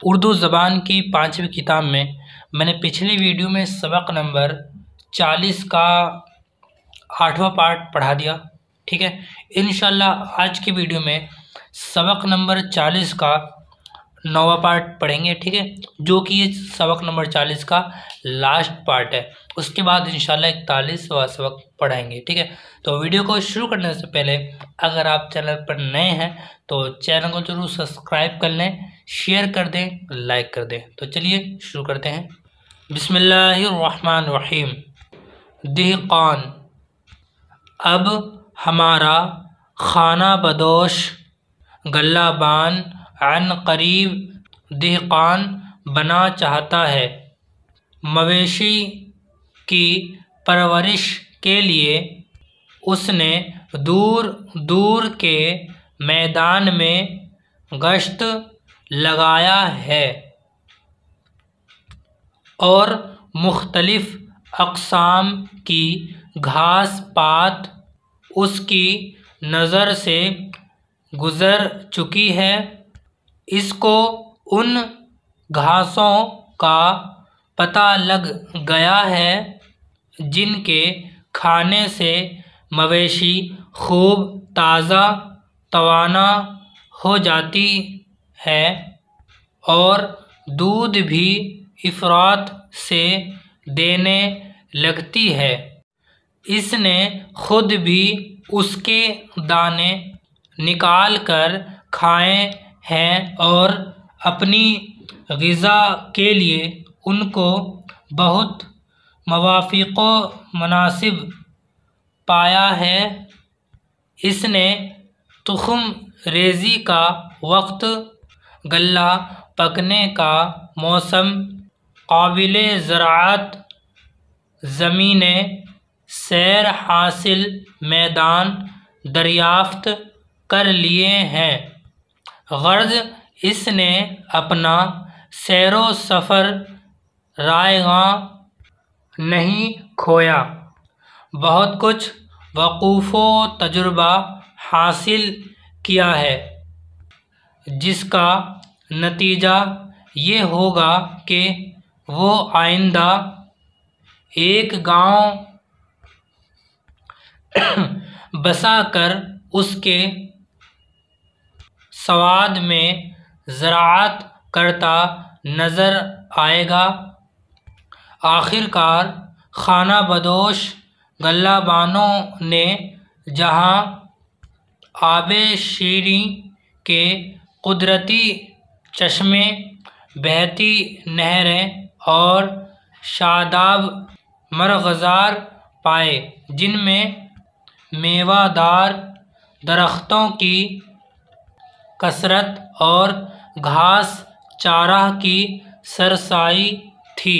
उर्दू ज़बान की 5वीं किताब में मैंने पिछली वीडियो में सबक नंबर 40 का 8वां पार्ट पढ़ा दिया। ठीक है, इंशाल्लाह आज की वीडियो में सबक नंबर 40 का 9वां पार्ट पढ़ेंगे। ठीक है, जो कि ये सबक नंबर 40 का लास्ट पार्ट है। उसके बाद इंशाल्लाह 41वां सबक पढ़ाएंगे। ठीक है, तो वीडियो को शुरू करने से पहले अगर आप चैनल पर नए हैं तो चैनल को जरूर सब्सक्राइब कर लें, शेयर कर दें, लाइक कर दें। तो चलिए शुरू करते हैं। बिस्मिल्लाहिर्रहमानिर्रहीम। दिहक़ान, अब हमारा खाना बदोश गल्लाबान अन करीब दिहक़ान बना चाहता है। मवेशी की परवरिश के लिए उसने दूर दूर के मैदान में गश्त लगाया है और मुख्तलिफ अक़साम की घास पात उसकी नज़र से गुज़र चुकी है। इसको उन घासों का पता लग गया है जिनके खाने से मवेशी खूब ताज़ा तवाना हो जाती है और दूध भी इफ़रात से देने लगती है। इसने खुद भी उसके दाने निकाल कर खाए हैं और अपनी ग़िज़ा के लिए उनको बहुत मवाफ़िक़ो मुनासिब पाया है। इसने तुख़्म रेज़ी का वक्त, गल्ला पकने का मौसम, काबिले ज़राअत ज़मीनें, सैर हासिल मैदान दरियाफ़्त कर लिए हैं। गर्ज़ इसने अपना सैरो सफ़र रायगां नहीं खोया, बहुत कुछ वक़ूफ़ो तजुर्बा हासिल किया है, जिसका नतीजा ये होगा कि वो आइंदा एक गांव बसाकर उसके सवाद में ज़राअत करता नज़र आएगा। आखिरकार खाना बदोश गल्लाबानों ने जहाँ आबे शीरी के कुदरती चश्मे, बहती नहरें और शादाब मरग़ज़ार पाए, जिनमें मेवादार दरख्तों की कसरत और घास चारा की सरसाई थी,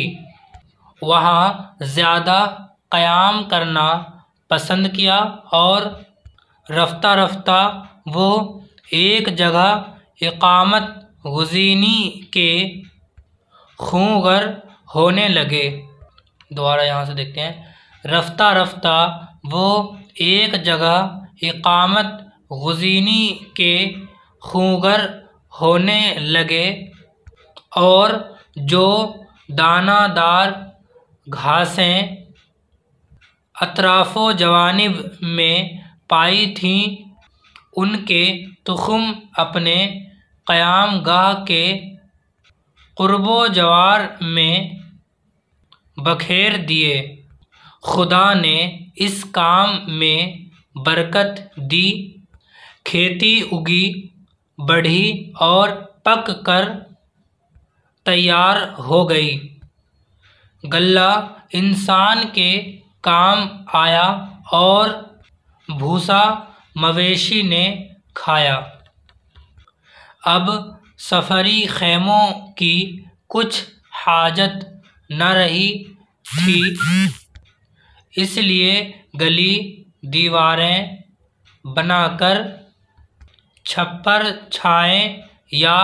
वहाँ ज़्यादा क़याम करना पसंद किया और रफ्ता रफ्ता वो एक जगह इक़ामत गुज़ीनी के ख़ूँगर होने लगे। दोबारा यहाँ से देखते हैं। रफ्ता रफ्ता वो एक जगह इक़ामत गुज़ीनी के ख़ूँगर होने लगे और जो दानादार घासें अतराफ़ो जवानिब में पाई थीं, उनके तुख़्म अपने क़याम गाह के क़ुर्बो जवार में बखेर दिए। खुदा ने इस काम में बरकत दी, खेती उगी, बढ़ी और पक कर तैयार हो गई। गल्ला इंसान के काम आया और भूसा मवेशी ने खाया। अब सफ़री ख़ैमों की कुछ हाजत न रही थी, इसलिए गली दीवारें बनाकर छप्पर छाएं या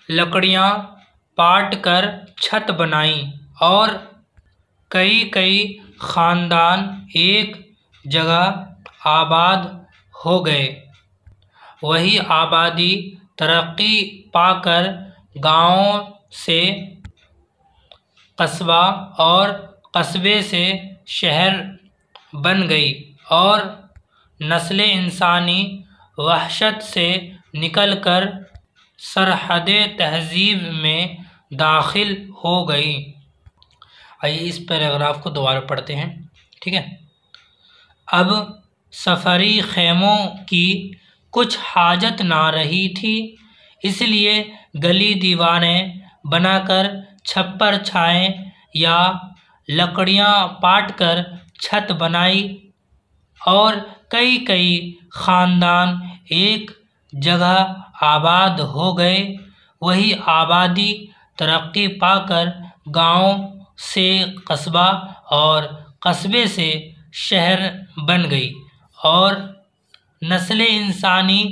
लकड़ियाँ पाट कर छत बनाई और कई कई ख़ानदान एक जगह आबाद हो गए। वही आबादी तरक्की पाकर गाँव से कस्बा और कस्बे से शहर बन गई और नस्ल इंसानी वहशत से निकलकर सरहद तहज़ीब में दाखिल हो गई। आइए इस पैराग्राफ को दोबारा पढ़ते हैं, ठीक है। अब सफ़री ख़ैमों की कुछ हाजत ना रही थी, इसलिए गली दीवारें बनाकर छप्पर छाए या लकड़ियाँ पाटकर छत बनाई और कई कई ख़ानदान एक जगह आबाद हो गए। वही आबादी तरक्की पाकर गांव से कस्बा और कस्बे से शहर बन गई और नस्ल इंसानी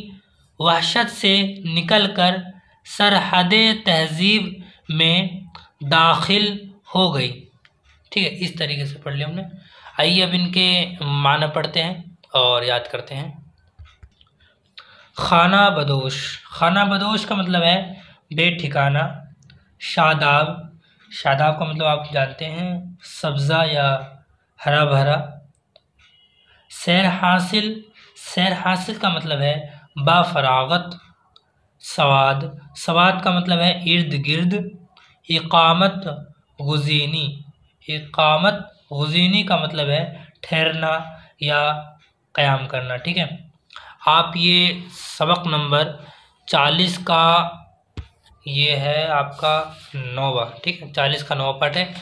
वहशत से निकलकर सरहद तहज़ीब में दाखिल हो गई। ठीक है, इस तरीके से पढ़ लिया हमने। आइए अब इनके माना पढ़ते हैं और याद करते हैं। खाना बदोश, खाना बदोश का मतलब है बेठिकाना। शादाब, शादाब का मतलब आप जानते हैं सब्ज़ा या हरा भरा। सैर हासिल, सैर हासिल का मतलब है बाफरागत। सवाद, सवाद का मतलब है इर्द गिर्द। इकामत गुज़ीनी, इकामत गुज़ीनी का मतलब है ठहरना या क़याम करना। ठीक है, आप ये सबक नंबर 40 का ये है आपका 9वां। ठीक है, 40 का 9वां पार्ट है,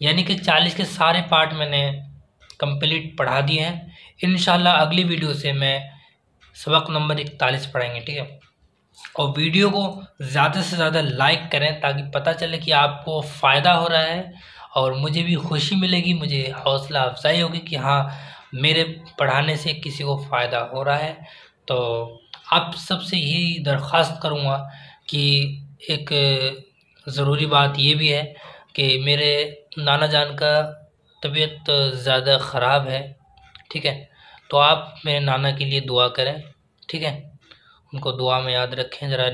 यानी कि 40 के सारे पार्ट मैंने कंप्लीट पढ़ा दिए हैं। इंशाल्लाह अगली वीडियो से मैं सबक नंबर 41 पढ़ाएंगे। ठीक है, और वीडियो को ज़्यादा से ज़्यादा लाइक करें ताकि पता चले कि आपको फ़ायदा हो रहा है और मुझे भी खुशी मिलेगी, मुझे हौसला अफजाई होगी कि हाँ मेरे पढ़ाने से किसी को फ़ायदा हो रहा है। तो आप सबसे यही दरख्वास्त करूँगा कि एक ज़रूरी बात ये भी है कि मेरे नाना जान का तबीयत ज़्यादा ख़राब है। ठीक है, तो आप मेरे नाना के लिए दुआ करें। ठीक है, उनको दुआ में याद रखें ज़रा।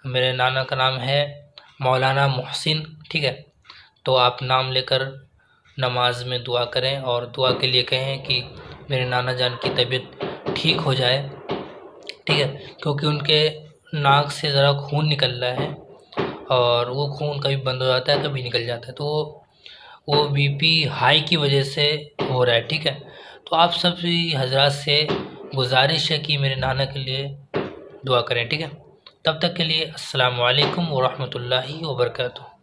मेरे नाना का नाम है मौलाना मोहसिन। ठीक है, तो आप नाम लेकर नमाज में दुआ करें और दुआ के लिए कहें कि मेरे नाना जान की तबीयत ठीक हो जाए। ठीक है, क्योंकि उनके नाक से ज़रा खून निकल रहा है और वो खून कभी बंद हो जाता है कभी निकल जाता है, तो वो बीपी हाई की वजह से हो रहा है। ठीक है, तो आप सभी हजरात से गुजारिश है कि मेरे नाना के लिए दुआ करें। ठीक है, तब तक के लिए अस्सलामु अलैकुम व रहमतुल्लाहि व बरकातुहू।